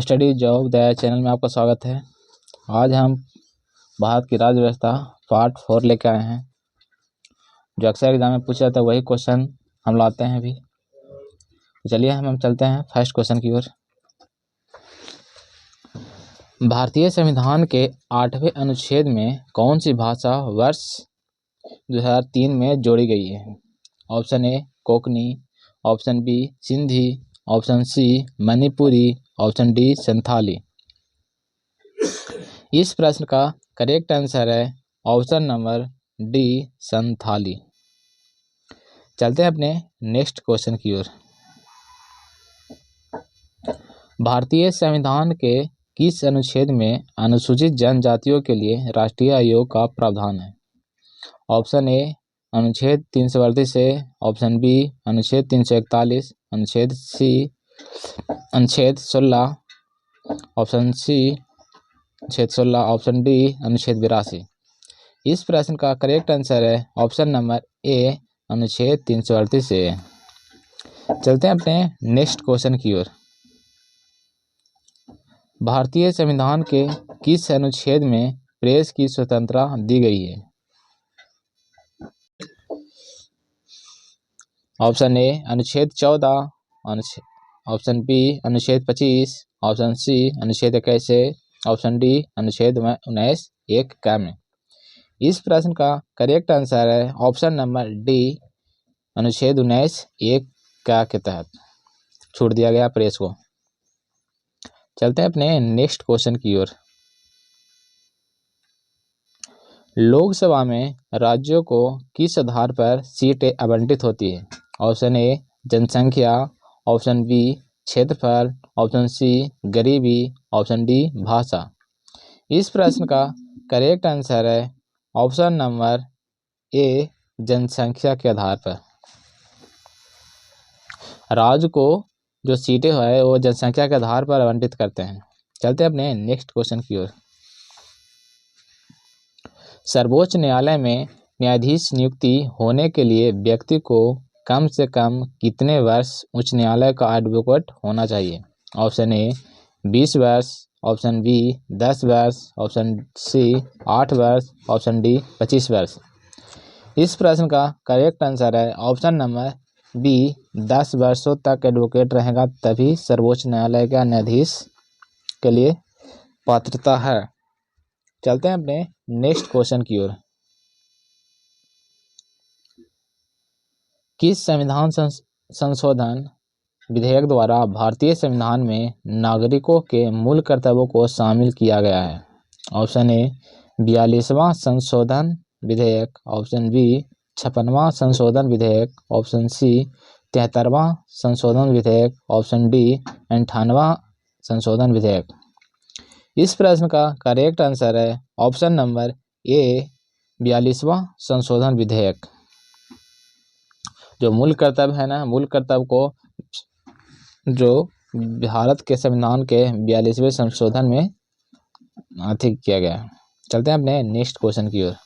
Study job दया channel में आपका स्वागत है। आज हम भारत की राज्य व्यवस्था पार्ट 4 लेकर आए हैं। जो अक्सर एग्जाम में पूछा जाता है वही क्वेश्चन हम लाते हैं अभी। चलिए हम चलते हैं फर्स्ट क्वेश्चन की ओर। भारतीय संविधान के 8वें अनुच्छेद में कौन सी भाषा वर्ष 2003 में जोड़ी गई है? Option A Konkani, option B Sindhi, option C Manipuri, option D Santhali. इस प्रश्न का करेक्ट आंसर है ऑप्शन नंबर डी संथाली। चलते हैं अपने नेक्स्ट क्वेश्चन की ओर। भारतीय संविधान के किस अनुच्छेद में अनुसूचित जनजातियों के लिए राष्ट्रीय आयोग का प्रावधान है? ऑप्शन ए अनुच्छेद 338 से, ऑप्शन बी अनुच्छेद 341, अनुच्छेद 16, ऑप्शन सी अनुच्छेद 16, ऑप्शन डी अनुच्छेद 82। इस प्रश्न का करेक्ट आंसर है ऑप्शन नंबर ए अनुच्छेद 338 से। चलते हैं अपने नेक्स्ट क्वेश्चन की ओर। भारतीय संविधान के किस अनुच्छेद में प्रेस की स्वतंत्रता दी गई है? ऑप्शन ए अनुच्छेद 14, ऑप्शन बी अनुच्छेद 25, ऑप्शन सी अनुच्छेद 21, ऑप्शन डी अनुच्छेद 19 एक का में। इस प्रश्न का करेक्ट आंसर है ऑप्शन नंबर डी अनुच्छेद 19 एक का के तहत छूट दिया गया प्रेस को। चलते हैं अपने नेक्स्ट क्वेश्चन की ओर। लोकसभा में राज्यों को किस आधार पर सीटें आवंटित होती है? ऑप्शन ए जनसंख्या, ऑप्शन बी क्षेत्रफल, ऑप्शन सी गरीबी, ऑप्शन डी भाषा। इस प्रश्न का करेक्ट आंसर है ऑप्शन नंबर ए जनसंख्या के आधार पर। राज्य को जो सीटें है वो जनसंख्या के आधार पर आवंटित करते हैं। चलते हैं अपने नेक्स्ट क्वेश्चन की ओर। सर्वोच्च न्यायालय में न्यायाधीश नियुक्ति होने के लिए व्यक्ति को कम से कम कितने वर्ष उच्च न्यायालय का एडवोकेट होना चाहिए? ऑप्शन ए 20 वर्ष, ऑप्शन बी 10 वर्ष, ऑप्शन सी 8 वर्ष, ऑप्शन डी 25 वर्ष। इस प्रश्न का करेक्ट आंसर है ऑप्शन नंबर बी 10 वर्षों तक एडवोकेट रहेगा तभी सर्वोच्च न्यायालय का न्यायाधीश के लिए पात्रता है। चलते हैं अपने नेक्स्ट क्वेश्चन की ओर। किस संविधान संशोधन विधेयक द्वारा भारतीय संविधान में नागरिकों के मूल कर्तव्यों को शामिल किया गया है? ऑप्शन ए 42वां संशोधन विधेयक, ऑप्शन बी 56वां संशोधन विधेयक, ऑप्शन सी 73वां संशोधन विधेयक, ऑप्शन डी 98वां संशोधन विधेयक। इस प्रश्न का करेक्ट आंसर है ऑप्शन नंबर ए 42वां संशोधन विधेयक। जो मूल कर्तव्य है ना, मूल कर्तव्य को जो भारत के संविधान के 42वें संशोधन में अधिक किया गया। चलते हैं अपने नेक्स्ट क्वेश्चन की ओर।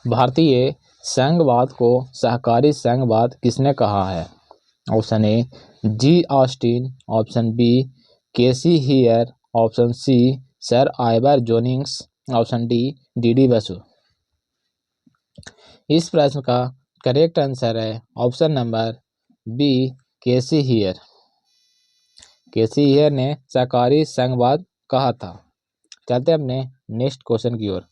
भारतीय संघवाद को सहकारी संघवाद किसने कहा है? Option A G Austin, option B K C Wheare, option C sir Ivor Jennings, option D D Basu. इस प्रश्न का करेक्ट आंसर है option number B K C Wheare. K C Wheare ने सहकारी संघवाद कहा था। चलते हैं अपने नेक्स्ट क्वेश्चन की ओर।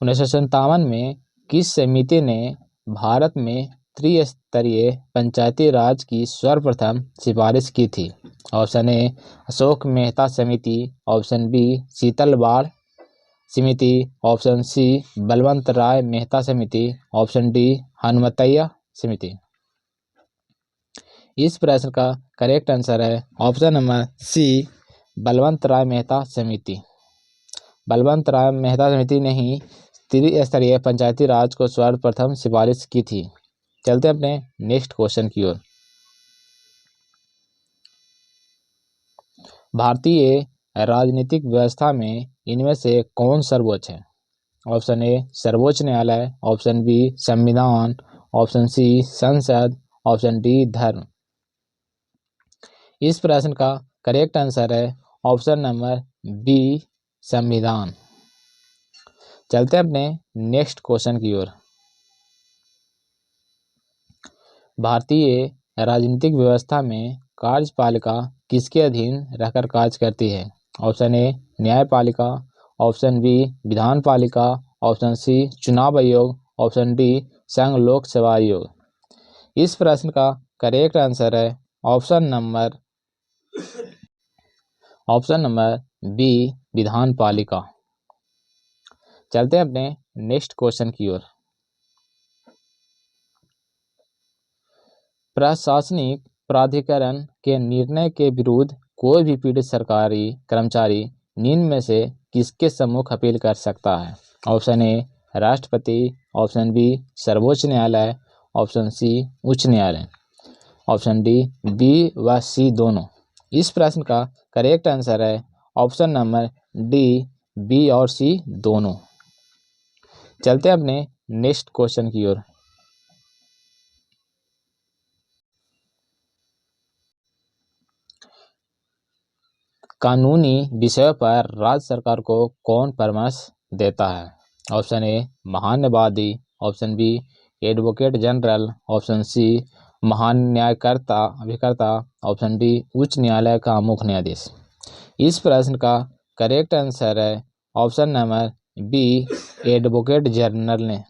1957 में किस समिति ने भारत में त्रिस्तरीय पंचायती राज की सर्वप्रथम सिफारिश की थी? ऑप्शन ए अशोक मेहता समिति, ऑप्शन बी शीतल बाड़ समिति, ऑप्शन सी बलवंत राय मेहता समिति, ऑप्शन डी हनुमतैया समिति। इस प्रश्न का करेक्ट आंसर है ऑप्शन नंबर सी बलवंत राय मेहता समिति। बलवंत राय मेहता समिति ने ही त्रिस्तरीय पंचायती राज को सर्वप्रथम सिफारिश की थी। चलते हैं अपने नेक्स्ट क्वेश्चन की ओर। भारतीय राजनीतिक व्यवस्था में इनमें से कौन सर्वोच्च है? ऑप्शन ए सर्वोच्च न्यायालय, ऑप्शन बी संविधान, ऑप्शन सी संसद, ऑप्शन डी धर्म। इस प्रश्न का करेक्ट आंसर है ऑप्शन नंबर बी संविधान। चलते हैं अपने नेक्स्ट क्वेश्चन की ओर। भारतीय राजनीतिक व्यवस्था में कार्यपालिका किसके अधीन रहकर कार्य करती है? ऑप्शन ए न्यायपालिका, ऑप्शन बी विधान पालिका, ऑप्शन सी चुनाव आयोग, ऑप्शन डी संघ लोक सेवा आयोग। इस प्रश्न का करेक्ट आंसर है ऑप्शन नंबर बी विधान पालिका। चलते हैं अपने नेक्स्ट क्वेश्चन की ओर। प्रशासनिक प्राधिकरण के निर्णय के विरुद्ध कोई भी पीड़ित सरकारी कर्मचारी निम्न में से किसके सम्मुख अपील कर सकता है? ऑप्शन ए राष्ट्रपति, ऑप्शन बी सर्वोच्च न्यायालय, ऑप्शन सी उच्च न्यायालय, ऑप्शन डी बी व सी दोनों। इस प्रश्न का करेक्ट आंसर है ऑप्शन नंबर डी बी और सी दोनों। चलते हैं अपने नेक्स्ट क्वेश्चन की ओर। कानूनी विषयों पर राज्य सरकार को कौन परामर्श देता है? ऑप्शन ए महान्यायवादी, option B advocate general, option C महान्यायकर्ता, ऑप्शन डी उच्च न्यायालय का मुख्य न्यायाधीश। इस प्रश्न का करेक्ट आंसर है option number B advocate general ने।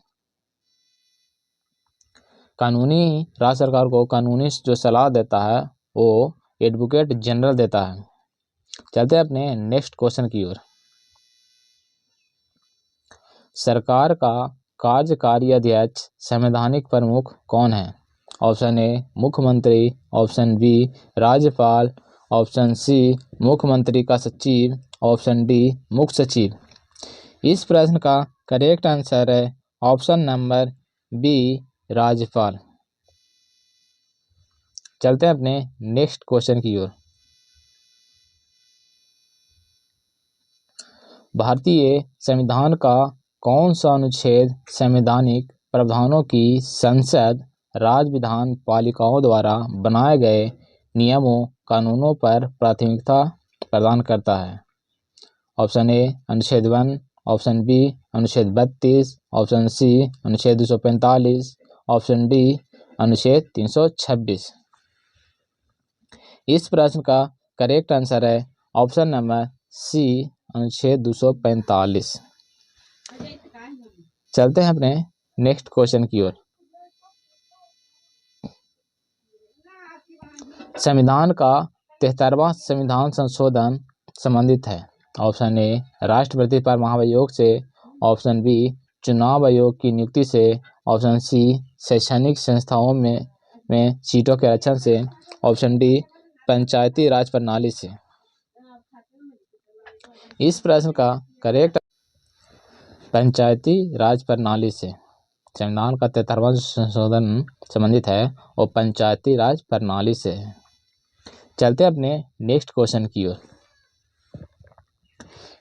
राज्य सरकार को कानूनी जो सलाह देता है वो एडवोकेट जनरल देता है। चलते हैं अपने नेक्स्ट क्वेश्चन की ओर। सरकार का कार्यकारी अध्यक्ष संवैधानिक प्रमुख कौन है? ऑप्शन ए मुख्यमंत्री, ऑप्शन बी राज्यपाल, ऑप्शन सी मुख्यमंत्री का सचिव, ऑप्शन डी मुख्य सचिव। इस प्रश्न का करेक्ट आंसर है ऑप्शन नंबर बी राज्यपाल। चलते हैं अपने नेक्स्ट क्वेश्चन की ओर। भारतीय संविधान का कौन सा अनुच्छेद संवैधानिक प्रावधानों की संसद राज्य विधान पालिकाओं द्वारा बनाए गए नियमों कानूनों पर प्राथमिकता प्रदान करता है? ऑप्शन ए अनुच्छेद 1, ऑप्शन बी अनुच्छेद 32, ऑप्शन सी अनुच्छेद 245, ऑप्शन डी अनुच्छेद 326। इस प्रश्न का करेक्ट आंसर है ऑप्शन नंबर सी अनुच्छेद 245। चलते हैं अपने नेक्स्ट क्वेश्चन की ओर। संविधान का 73वां संविधान संशोधन संबंधित है? ऑप्शन ए राष्ट्रपति पर महाभियोग से, ऑप्शन बी चुनाव आयोग की नियुक्ति से, ऑप्शन सी शैक्षणिक संस्थाओं में सीटों के आरक्षण से, ऑप्शन डी पंचायती राज प्रणाली से। इस प्रश्न का करेक्ट पंचायती राज प्रणाली से। संविधान का 73वां संशोधन संबंधित है और पंचायती राज प्रणाली से है। चलते हैं अपने नेक्स्ट क्वेश्चन की ओर।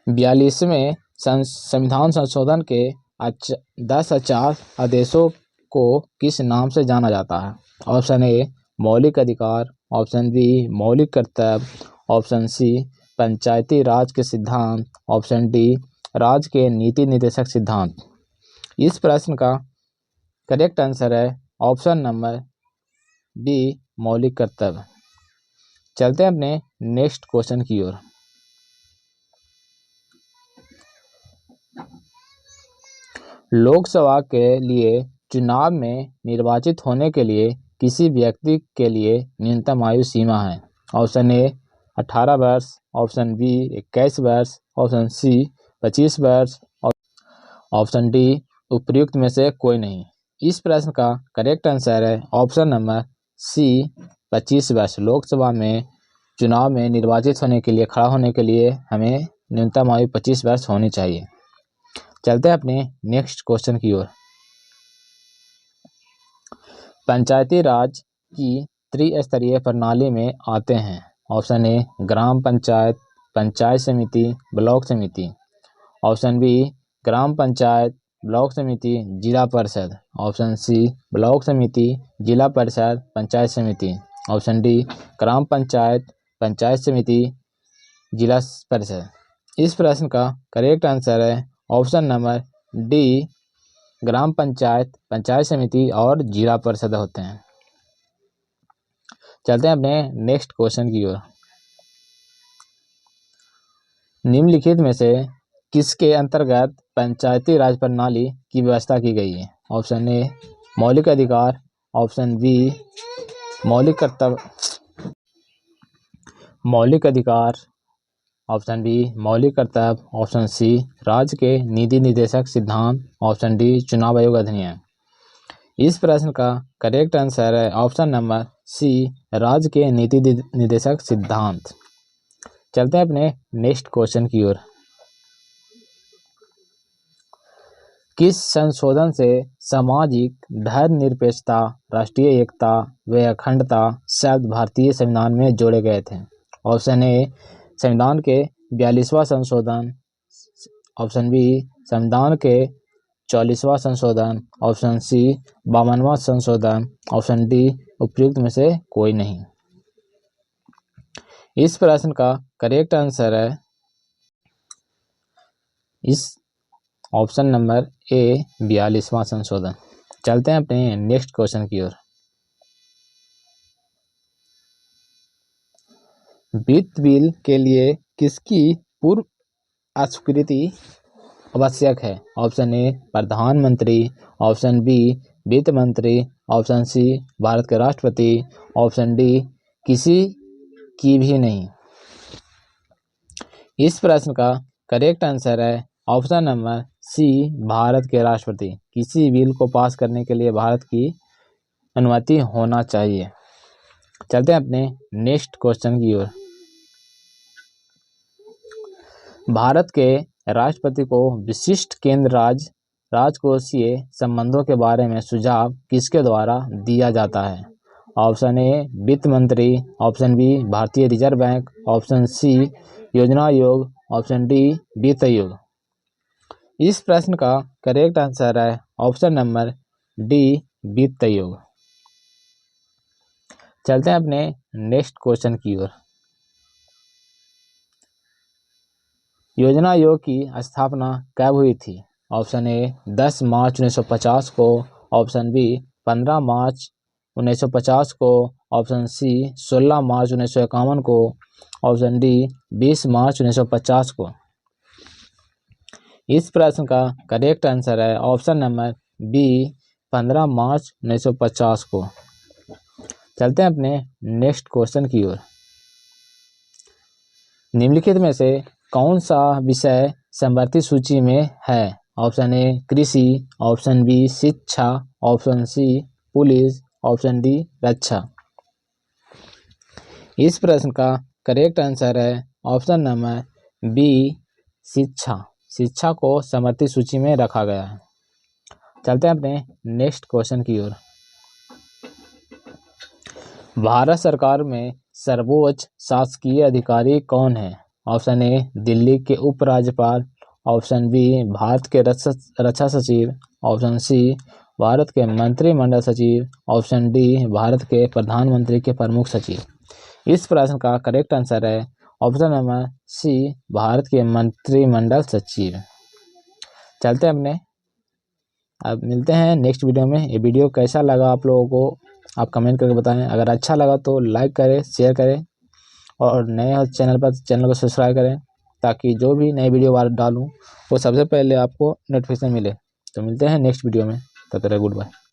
42वें संविधान संशोधन के 10 आचार आदेशों को किस नाम से जाना जाता है? ऑप्शन ए मौलिक अधिकार, ऑप्शन बी मौलिक कर्तव्य, ऑप्शन सी पंचायती राज के सिद्धांत, ऑप्शन डी राज्य के नीति निर्देशक सिद्धांत। इस प्रश्न का करेक्ट आंसर है ऑप्शन नंबर बी मौलिक कर्तव्य। चलते हैं अपने नेक्स्ट क्वेश्चन की ओर। लोकसभा के लिए चुनाव में निर्वाचित होने के लिए किसी व्यक्ति के लिए न्यूनतम आयु सीमा है? ऑप्शन ए 18 वर्ष, ऑप्शन बी 21 वर्ष, ऑप्शन सी 25 वर्ष, ऑप्शन डी उपर्युक्त में से कोई नहीं। इस प्रश्न का करेक्ट आंसर है ऑप्शन नंबर सी 25 वर्ष। लोकसभा में चुनाव में निर्वाचित होने के लिए, खड़ा होने के लिए हमें न्यूनतम आयु 25 वर्ष होनी चाहिए। चलते हैं अपने नेक्स्ट क्वेश्चन की ओर। पंचायती राज की त्रिस्तरीय प्रणाली में आते हैं ऑप्शन ए ग्राम पंचायत, पंचायत समिति, ब्लॉक समिति। ऑप्शन बी ग्राम पंचायत, ब्लॉक समिति, जिला परिषद। ऑप्शन सी ब्लॉक समिति, जिला परिषद, पंचायत समिति। ऑप्शन डी ग्राम पंचायत, पंचायत समिति, जिला परिषद। इस प्रश्न का करेक्ट आंसर है ऑप्शन नंबर डी ग्राम पंचायत, पंचायत समिति और जिला परिषद होते हैं। चलते हैं अपने नेक्स्ट क्वेश्चन की ओर। निम्नलिखित में से किसके अंतर्गत पंचायती राज प्रणाली की व्यवस्था की गई है? ऑप्शन ए मौलिक अधिकार, ऑप्शन बी मौलिक अधिकार, ऑप्शन बी मौलिक कर्तव्य, ऑप्शन सी राज्य के नीति निर्देशक सिद्धांत, ऑप्शन डी चुनाव आयोग अधिनियम। इस प्रश्न का करेक्ट आंसर है ऑप्शन नंबर सी राज्य के नीति निर्देशक सिद्धांत। चलते हैं अपने नेक्स्ट क्वेश्चन की ओर। किस संशोधन से सामाजिक धर्मनिरपेक्षता, राष्ट्रीय एकता व अखंडता शब्द भारतीय संविधान में जोड़े गए थे? ऑप्शन ए संविधान के 42वां संशोधन, ऑप्शन बी संविधान के 44वां संशोधन, ऑप्शन सी 52वां संशोधन, ऑप्शन डी उपयुक्त में से कोई नहीं। इस प्रश्न का करेक्ट आंसर है इस ऑप्शन नंबर ए 42वां संशोधन। चलते हैं अपने नेक्स्ट क्वेश्चन की ओर। वित्त बिल के लिए किसकी पूर्व अस्वीकृति आवश्यक है? ऑप्शन ए प्रधानमंत्री, ऑप्शन बी वित्त मंत्री, ऑप्शन सी भारत के राष्ट्रपति, ऑप्शन डी किसी की भी नहीं। इस प्रश्न का करेक्ट आंसर है ऑप्शन नंबर सी भारत के राष्ट्रपति। किसी बिल को पास करने के लिए भारत की अनुमति होना चाहिए। चलते हैं अपने नेक्स्ट क्वेश्चन की ओर। भारत के राष्ट्रपति को विशिष्ट केंद्र राज्य राजकोषीय संबंधों के बारे में सुझाव किसके द्वारा दिया जाता है? ऑप्शन ए वित्त मंत्री, ऑप्शन बी भारतीय रिजर्व बैंक, ऑप्शन सी योजना आयोग, ऑप्शन डी वित्त आयोग। इस प्रश्न का करेक्ट आंसर है ऑप्शन नंबर डी वित्त आयोग। चलते हैं अपने नेक्स्ट क्वेश्चन की ओर। योजना आयोग की स्थापना कब हुई थी? ऑप्शन ए 10 मार्च 1950 को, ऑप्शन बी 15 मार्च 1950 को, ऑप्शन सी 16 मार्च 1951 को, ऑप्शन डी 20 मार्च 1950 को। इस प्रश्न का करेक्ट आंसर है ऑप्शन नंबर बी 15 मार्च 1950 को। चलते हैं अपने नेक्स्ट क्वेश्चन की ओर। निम्नलिखित में से कौन सा विषय समवर्ती सूची में है? ऑप्शन ए कृषि, ऑप्शन बी शिक्षा, option C police, option D रक्षा। इस प्रश्न का करेक्ट आंसर है ऑप्शन नंबर बी शिक्षा। शिक्षा को समवर्ती सूची में रखा गया है। चलते हैं अपने नेक्स्ट क्वेश्चन की ओर। भारत सरकार में सर्वोच्च शासकीय अधिकारी कौन है? ऑप्शन ए दिल्ली के उपराज्यपाल, ऑप्शन बी भारत के रक्षा सचिव, ऑप्शन सी भारत के मंत्रिमंडल सचिव, ऑप्शन डी भारत के प्रधानमंत्री के प्रमुख सचिव। इस प्रश्न का करेक्ट आंसर है ऑप्शन नंबर सी भारत के मंत्रिमंडल सचिव। चलते हैं अपने अब मिलते हैं नेक्स्ट वीडियो में। ये वीडियो कैसा लगा आप लोगों को आप कमेंट करके बताएं। अगर अच्छा लगा तो लाइक करें, शेयर करें और नए हो चैनल पर चैनल को सब्सक्राइब करें ताकि जो भी नए वीडियो डालूं वो सबसे पहले आपको नोटिफिकेशन मिले। तो मिलते हैं नेक्स्ट वीडियो में, तब तक गुड बाय।